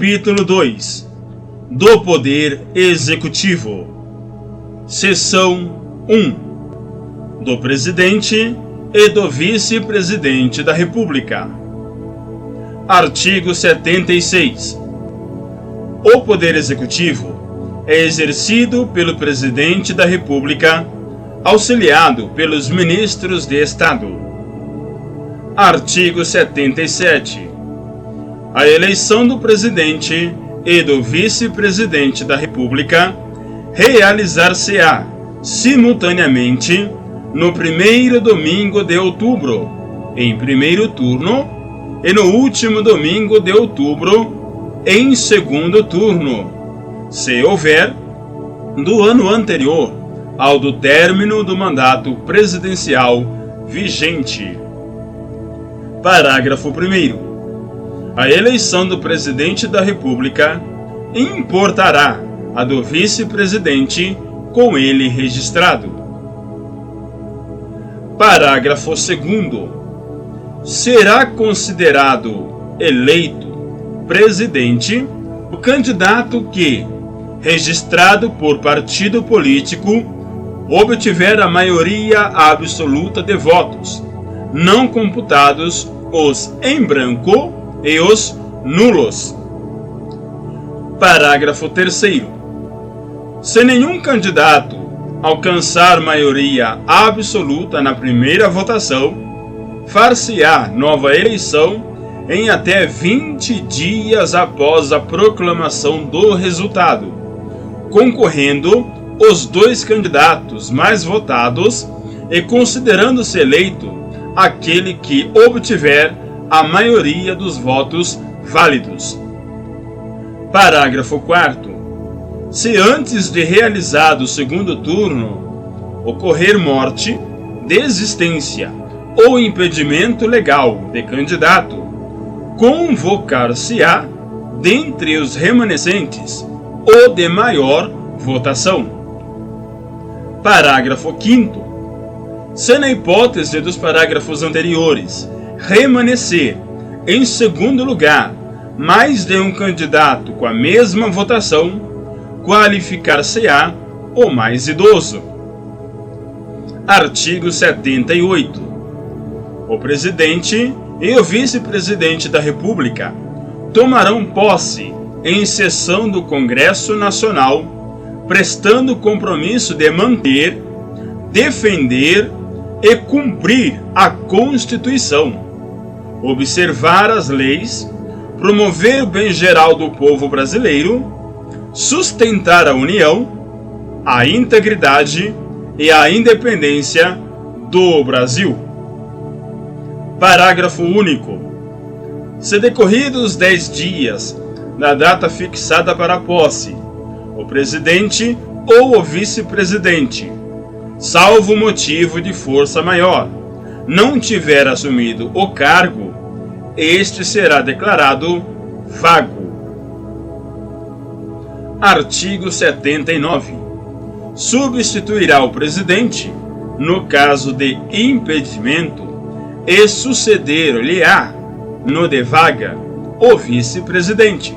Capítulo 2 do Poder Executivo. Seção 1 do Presidente e do Vice-Presidente da República. Artigo 76. O Poder Executivo é exercido pelo Presidente da República, auxiliado pelos Ministros de Estado. Artigo 77. A eleição do Presidente e do Vice-Presidente da República realizar-se-á simultaneamente no primeiro domingo de outubro, em primeiro turno, e no último domingo de outubro, em segundo turno, se houver, do ano anterior ao do término do mandato presidencial vigente. Parágrafo 1º. A eleição do Presidente da República importará a do Vice-Presidente com ele registrado. Parágrafo 2º. Será considerado eleito Presidente o candidato que, registrado por partido político, obtiver a maioria absoluta de votos, não computados os em branco e os nulos. Parágrafo 3º. Se nenhum candidato alcançar maioria absoluta na primeira votação, far-se-á nova eleição em até 20 dias após a proclamação do resultado, concorrendo os dois candidatos mais votados e considerando-se eleito aquele que obtiver a maioria dos votos válidos. Parágrafo 4º. Se antes de realizado o segundo turno ocorrer morte, desistência ou impedimento legal de candidato, convocar-se-á, dentre os remanescentes, o de maior votação. Parágrafo 5º. Se na hipótese dos parágrafos anteriores remanescer, em segundo lugar, mais de um candidato com a mesma votação, qualificar-se-á o mais idoso. Artigo 78. O Presidente e o Vice-Presidente da República tomarão posse em sessão do Congresso Nacional, prestando compromisso de manter, defender e cumprir a Constituição, observar as leis, promover o bem geral do povo brasileiro, sustentar a união, a integridade e a independência do Brasil. Parágrafo único. Se decorridos 10 dias da data fixada para a posse, o Presidente ou o Vice-Presidente, salvo motivo de força maior, não tiver assumido o cargo, este será declarado vago. Artigo 79. Substituirá o Presidente, no caso de impedimento, e suceder-lhe-á, no de vaga, o Vice-Presidente.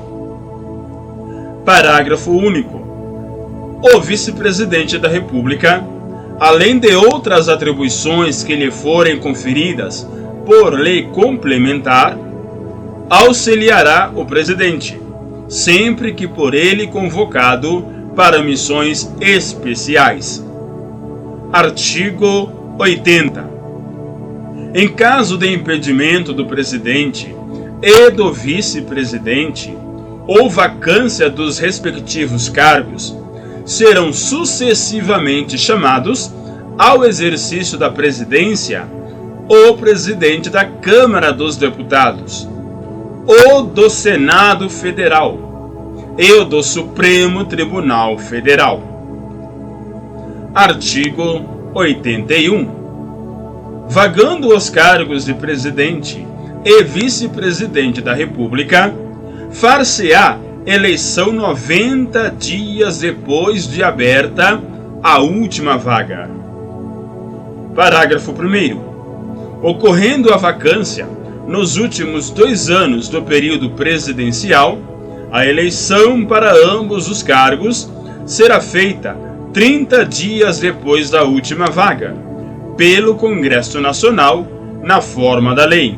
Parágrafo único. O Vice-Presidente da República, além de outras atribuições que lhe forem conferidas por lei complementar, auxiliará o Presidente, sempre que por ele convocado para missões especiais. Artigo 80. Em caso de impedimento do Presidente e do Vice-Presidente, ou vacância dos respectivos cargos, serão sucessivamente chamados ao exercício da presidência o Presidente da Câmara dos Deputados, o do Senado Federal e o do Supremo Tribunal Federal. Artigo 81. Vagando os cargos de Presidente e Vice-Presidente da República, far-se-á eleição 90 dias depois de aberta a última vaga. Parágrafo 1º. Ocorrendo a vacância nos últimos 2 anos do período presidencial, A eleição para ambos os cargos será feita 30 dias depois da última vaga, pelo Congresso Nacional, na forma da lei.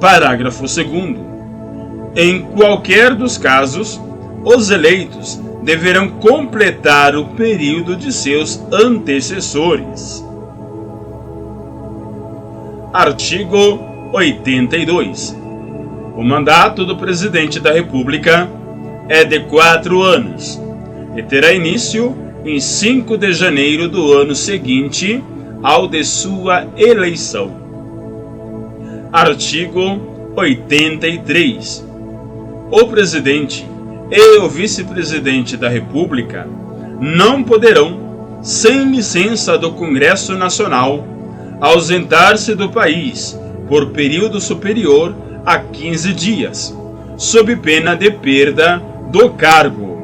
Parágrafo 2º. Em qualquer dos casos, os eleitos deverão completar o período de seus antecessores. Artigo 82. O mandato do Presidente da República é de 4 anos e terá início em 5 de janeiro do ano seguinte ao de sua eleição. Artigo 83. O Presidente e o Vice-Presidente da República não poderão, sem licença do Congresso Nacional, ausentar-se do país por período superior a 15 dias, sob pena de perda do cargo.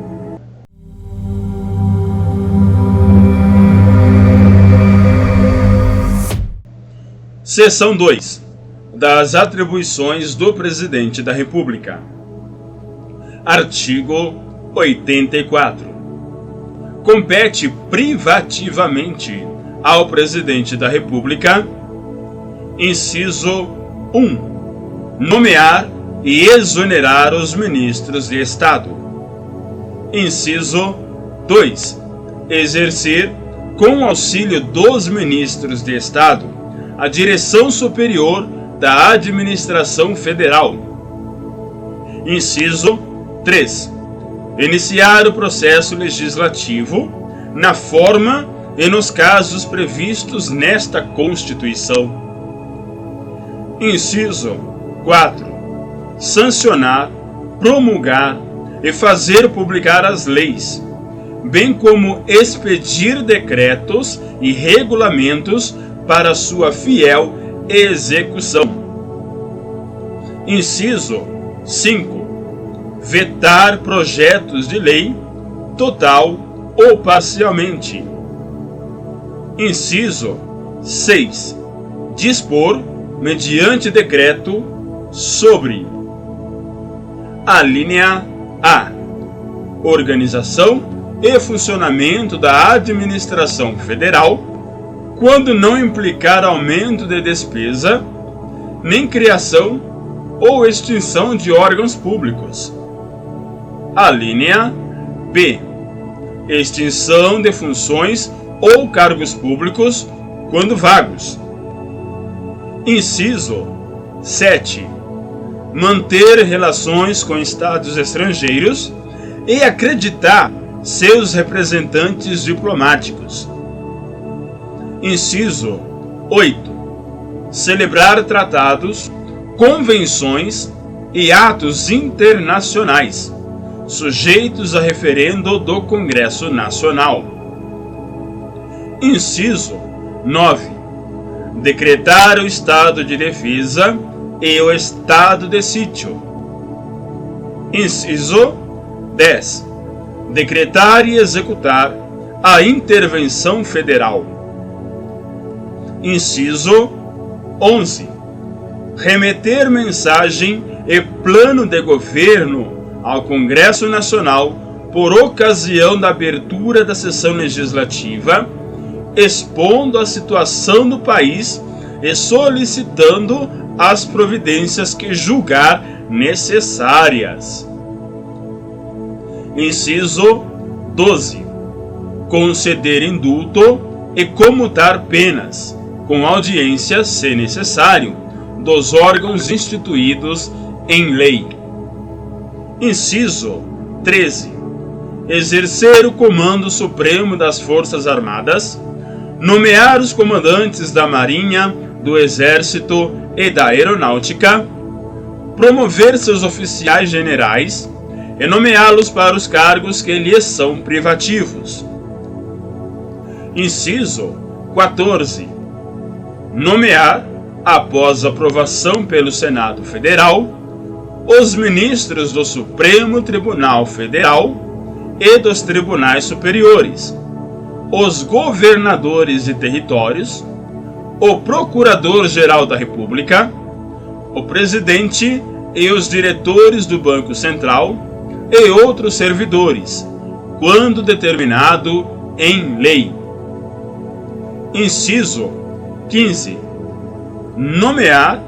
Seção 2. Das atribuições do Presidente da República. Artigo 84. Compete privativamente ao Presidente da República: inciso 1. Nomear e exonerar os ministros de Estado. Inciso 2. Exercer, com auxílio dos ministros de Estado, a direção superior da Administração Federal. Inciso 3. Iniciar o processo legislativo na forma e nos casos previstos nesta Constituição. Inciso 4. Sancionar, promulgar e fazer publicar as leis, bem como expedir decretos e regulamentos para sua fiel execução. Inciso 5. Vetar projetos de lei, total ou parcialmente. Inciso 6. Dispor, mediante decreto, sobre: alínea A. Organização e funcionamento da administração federal, quando não implicar aumento de despesa, nem criação ou extinção de órgãos públicos. Alínea B. Extinção de funções ou cargos públicos quando vagos. Inciso 7. Manter relações com estados estrangeiros e acreditar seus representantes diplomáticos. Inciso 8. Celebrar tratados, convenções e atos internacionais, sujeitos a referendo do Congresso Nacional. Inciso 9. Decretar o estado de defesa e o estado de sítio. Inciso 10. Decretar e executar a intervenção federal. Inciso 11. Remeter mensagem e plano de governo ao Congresso Nacional por ocasião da abertura da sessão legislativa, expondo a situação do país e solicitando as providências que julgar necessárias. Inciso 12. Conceder indulto e comutar penas, com audiência, se necessário, dos órgãos instituídos em lei. Inciso 13. Exercer o comando supremo das Forças Armadas, nomear os comandantes da Marinha, do Exército e da Aeronáutica, promover seus oficiais generais e nomeá-los para os cargos que lhes são privativos. Inciso 14. Nomear, após aprovação pelo Senado Federal, os ministros do Supremo Tribunal Federal e dos tribunais superiores, os governadores de territórios, o Procurador-Geral da República, o Presidente e os diretores do Banco Central e outros servidores, quando determinado em lei. Inciso 15. Nomear,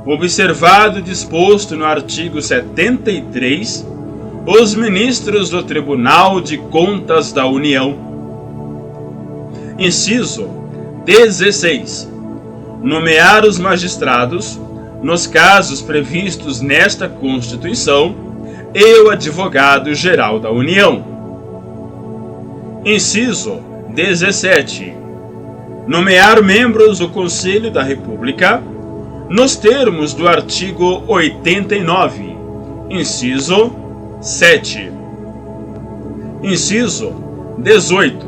observado o disposto no artigo 73, os ministros do Tribunal de Contas da União. Inciso 16. Nomear os magistrados, nos casos previstos nesta Constituição, e o advogado-geral da União. Inciso 17. Nomear membros do Conselho da República, nos termos do artigo 89, inciso 7. Inciso 18.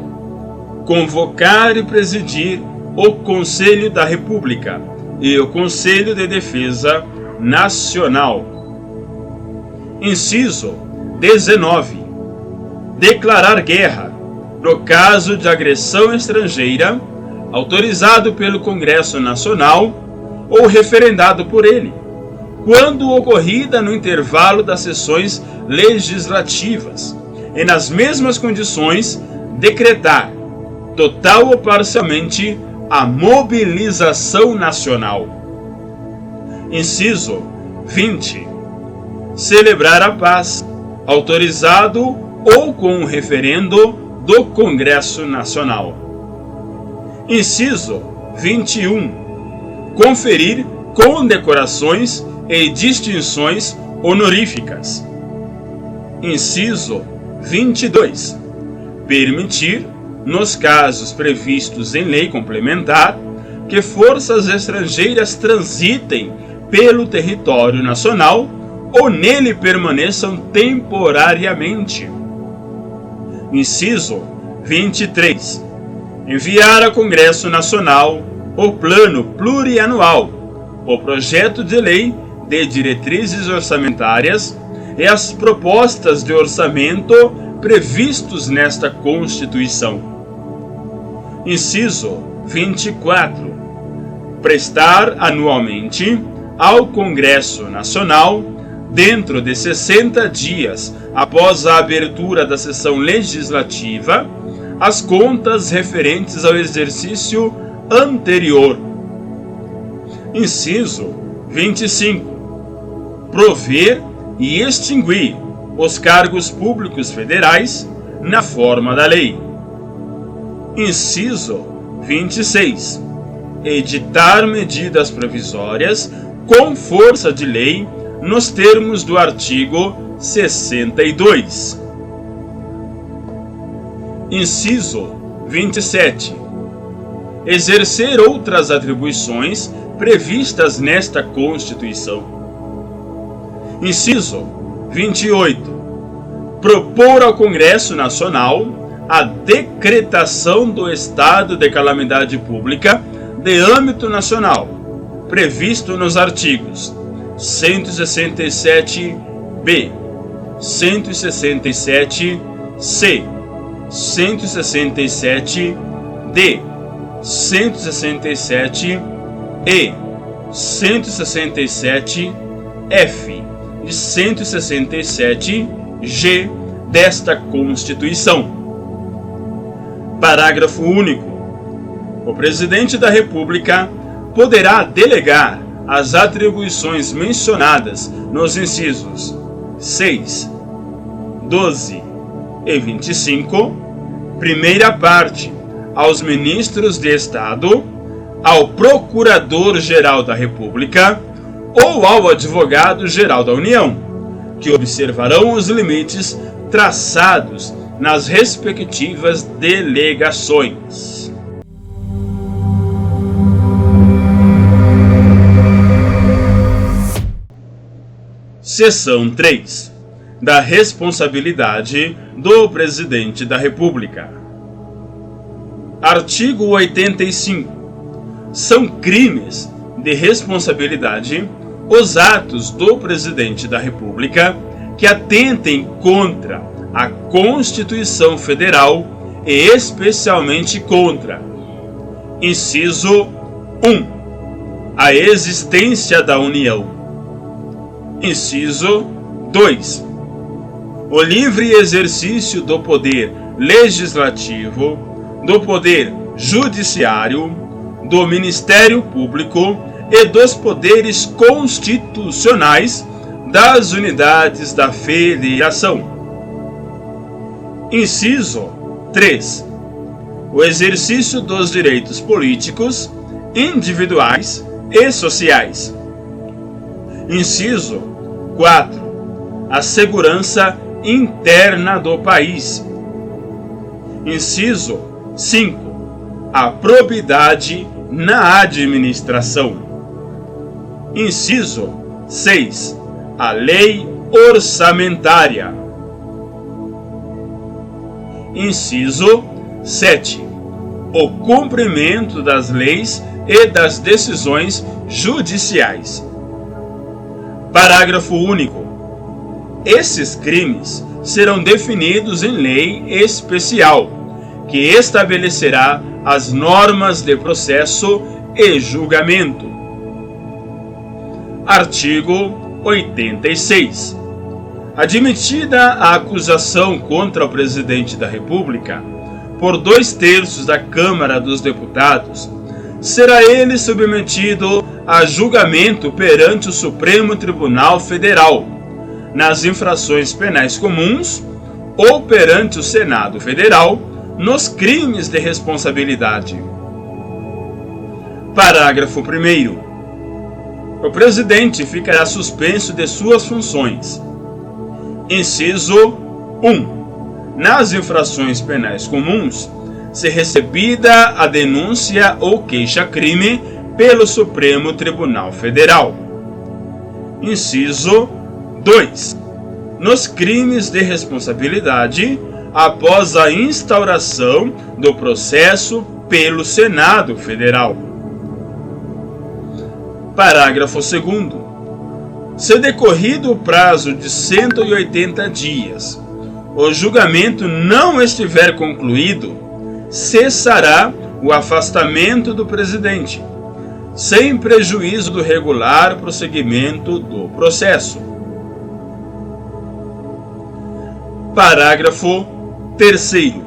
Convocar e presidir o Conselho da República e o Conselho de Defesa Nacional. Inciso 19. Declarar guerra, no caso de agressão estrangeira, autorizado pelo Congresso Nacional ou referendado por ele, quando ocorrida no intervalo das sessões legislativas, e nas mesmas condições decretar, total ou parcialmente, a mobilização nacional. Inciso 20. Celebrar a paz, autorizado ou com um referendo do Congresso Nacional. Inciso 21. Conferir condecorações e distinções honoríficas. Inciso 22. Permitir, nos casos previstos em lei complementar, que forças estrangeiras transitem pelo território nacional ou nele permaneçam temporariamente. Inciso 23. Enviar ao Congresso Nacional o Plano Plurianual, o projeto de lei de diretrizes orçamentárias e as propostas de orçamento previstos nesta Constituição. Inciso 24. Prestar anualmente ao Congresso Nacional, dentro de 60 dias após a abertura da sessão legislativa, as contas referentes ao exercício anterior. Inciso 25. Prover e extinguir os cargos públicos federais na forma da lei. Inciso 26. Editar medidas provisórias com força de lei nos termos do artigo 62. Inciso 27. Exercer outras atribuições previstas nesta Constituição. Inciso 28. Propor ao Congresso Nacional a decretação do estado de calamidade pública de âmbito nacional, previsto nos artigos 167b, 167c, 167d, 167e, 167f e 167g desta Constituição. Parágrafo único. O Presidente da República poderá delegar as atribuições mencionadas nos incisos 6, 12 e 25, primeira parte, aos ministros de Estado, ao Procurador-Geral da República ou ao Advogado-Geral da União, que observarão os limites traçados nas respectivas delegações. Seção 3. Da responsabilidade do Presidente da República. Artigo 85. São crimes de responsabilidade os atos do Presidente da República que atentem contra a Constituição Federal e especialmente contra: inciso 1. A existência da União. Inciso 2. O livre exercício do poder legislativo, do poder judiciário, do Ministério Público e dos poderes constitucionais das unidades da Federação. Inciso 3. O exercício dos direitos políticos, individuais e sociais. Inciso 4. A segurança interna do país. Inciso 5. A probidade na administração. Inciso 6. A lei orçamentária. Inciso 7. O cumprimento das leis e das decisões judiciais. Parágrafo único. Esses crimes serão definidos em lei especial, que estabelecerá as normas de processo e julgamento. Artigo 86. Admitida a acusação contra o Presidente da República por 2/3 da Câmara dos Deputados, será ele submetido a julgamento perante o Supremo Tribunal Federal, nas infrações penais comuns, ou perante o Senado Federal, nos crimes de responsabilidade. Parágrafo 1º. O presidente ficará suspenso de suas funções. Inciso 1. Nas infrações penais comuns, se recebida a denúncia ou queixa-crime pelo Supremo Tribunal Federal. Inciso 2. Nos crimes de responsabilidade, após a instauração do processo pelo Senado Federal. Parágrafo 2º. Se decorrido o prazo de 180 dias, o julgamento não estiver concluído, cessará o afastamento do presidente, sem prejuízo do regular prosseguimento do processo. Parágrafo 3º.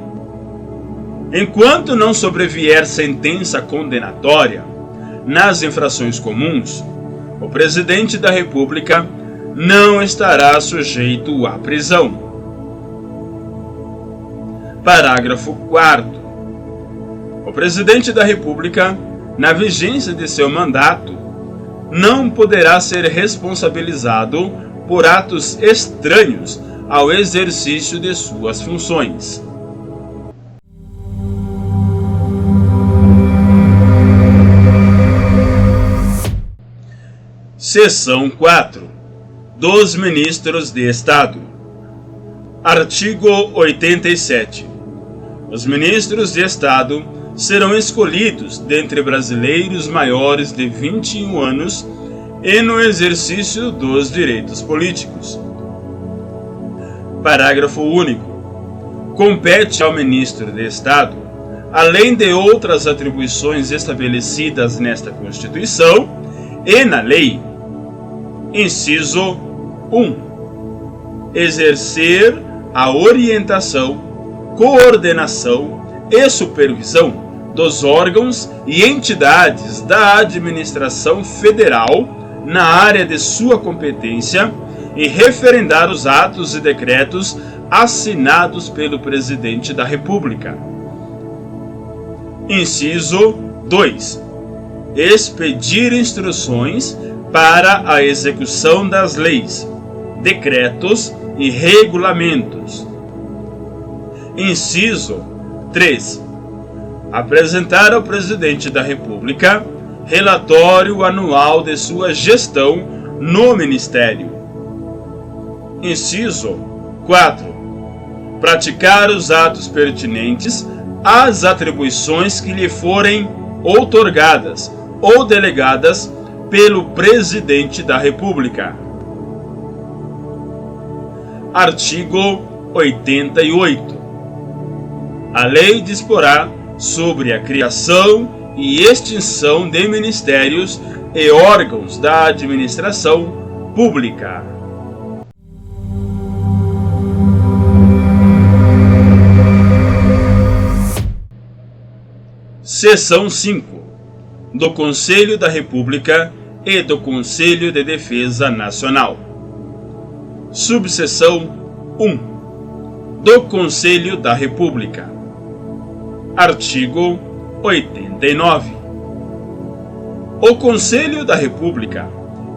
Enquanto não sobrevier sentença condenatória nas infrações comuns, o presidente da República não estará sujeito à prisão. Parágrafo 4º. O presidente da República, na vigência de seu mandato, não poderá ser responsabilizado por atos estranhos ao exercício de suas funções. Seção 4. Dos Ministros de Estado. Artigo 87. Os ministros de Estado serão escolhidos dentre brasileiros maiores de 21 anos e no exercício dos direitos políticos. Parágrafo único. Compete ao ministro de Estado, além de outras atribuições estabelecidas nesta Constituição e na lei, inciso 1. Exercer a orientação, coordenação e supervisão dos órgãos e entidades da administração federal na área de sua competência e referendar os atos e decretos assinados pelo Presidente da República. Inciso 2. Expedir instruções para a execução das leis, decretos e regulamentos. Inciso 3. Apresentar ao Presidente da República relatório anual de sua gestão no Ministério. Inciso 4. Praticar os atos pertinentes às atribuições que lhe forem outorgadas ou delegadas pelo Presidente da República. Artigo 88. A lei disporá sobre a criação e extinção de ministérios e órgãos da administração pública. Seção 5. Do Conselho da República e do Conselho de Defesa Nacional. Subseção 1. Do Conselho da República. Artigo 89. O Conselho da República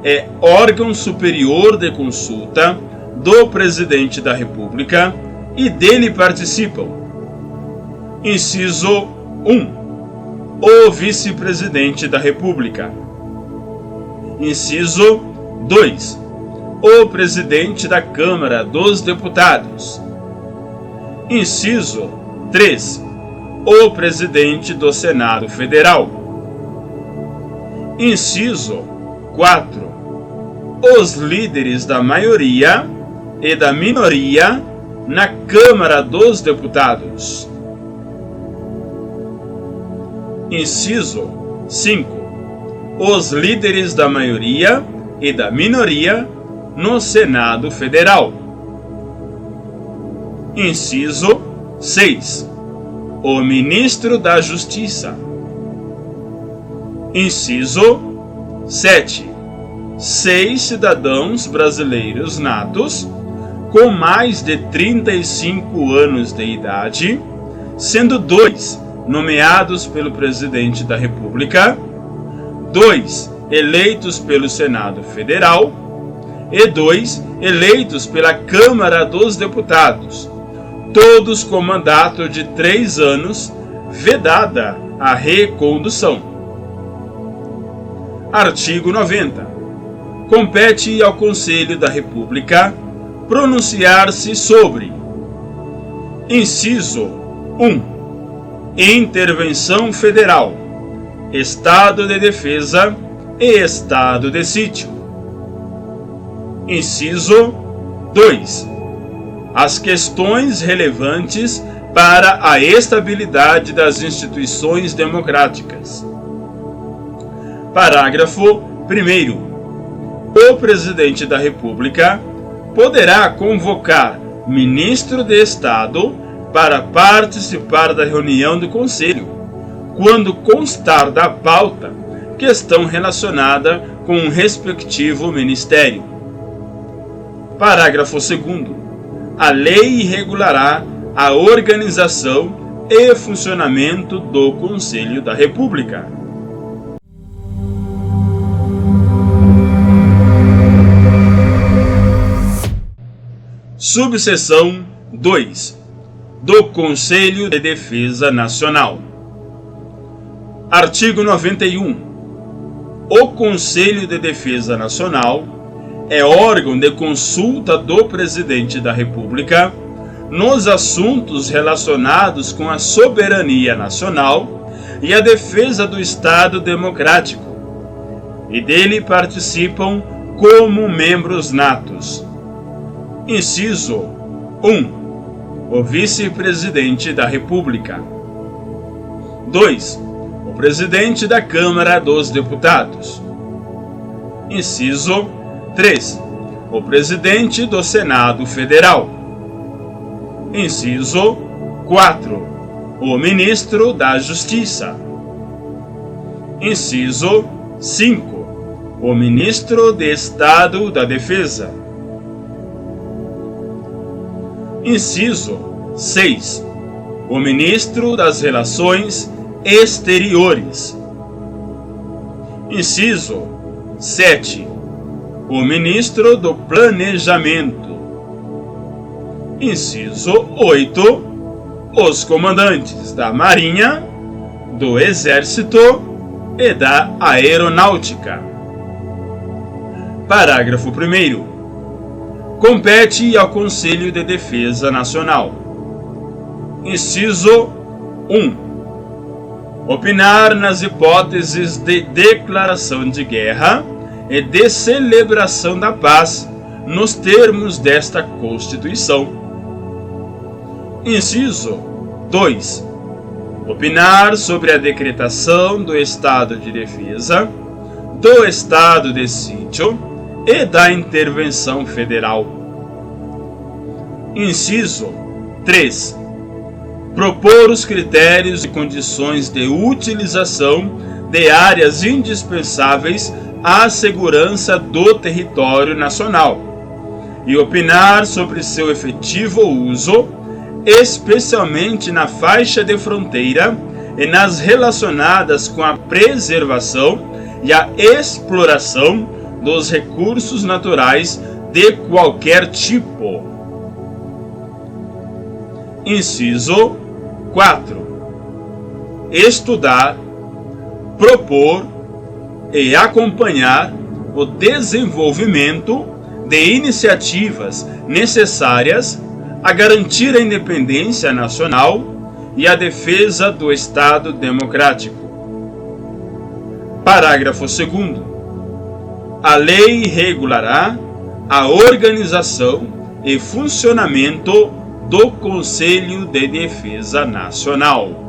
é órgão superior de consulta do Presidente da República e dele participam: inciso 1. O Vice-Presidente da República. Inciso 2. O Presidente da Câmara dos Deputados. Inciso 3. O Presidente do Senado Federal. Inciso 4. Os líderes da maioria e da minoria na Câmara dos Deputados. Inciso 5. Os líderes da maioria e da minoria no Senado Federal. Inciso 6. O Ministro da Justiça. Inciso 7. 6 cidadãos brasileiros natos com mais de 35 anos de idade, sendo 2 nomeados pelo Presidente da República, 2 eleitos pelo Senado Federal e 2 eleitos pela Câmara dos Deputados, todos com mandato de 3 anos, vedada a recondução. Artigo 90. Compete ao Conselho da República pronunciar-se sobre: inciso 1. Intervenção federal, estado de defesa e estado de sítio. Inciso 2. As questões relevantes para a estabilidade das instituições democráticas. Parágrafo 1º. O Presidente da República poderá convocar ministro de Estado para participar da reunião do Conselho, quando constar da pauta questão relacionada com o respectivo ministério. Parágrafo 2º. A lei regulará a organização e funcionamento do Conselho da República. Subseção 2. Do Conselho de Defesa Nacional. Artigo 91. O Conselho de Defesa Nacional é órgão de consulta do Presidente da República nos assuntos relacionados com a soberania nacional e a defesa do Estado Democrático, e dele participam como membros natos. Inciso 1. O Vice-Presidente da República. 2. O Presidente da Câmara dos Deputados. Inciso 3. O Presidente do Senado Federal. Inciso 4. O Ministro da Justiça. Inciso 5. O Ministro de Estado da Defesa. Inciso 6. O Ministro das Relações Exteriores. Inciso 7. O Ministro do Planejamento. Inciso 8. Os comandantes da Marinha, do Exército e da Aeronáutica. Parágrafo 1º. Compete ao Conselho de Defesa Nacional: inciso 1. Opinar nas hipóteses de declaração de guerra e de celebração da paz nos termos desta Constituição. Inciso 2. Opinar sobre a decretação do estado de defesa, do estado de sítio e da intervenção federal. Inciso 3. Propor os critérios e condições de utilização de áreas indispensáveis à segurança do território nacional e opinar sobre seu efetivo uso, especialmente na faixa de fronteira e nas relacionadas com a preservação e a exploração dos recursos naturais de qualquer tipo. Inciso 4. Estudar, propor e acompanhar o desenvolvimento de iniciativas necessárias a garantir a independência nacional e a defesa do Estado democrático. Parágrafo 2º. A lei regulará a organização e funcionamento do Conselho de Defesa Nacional.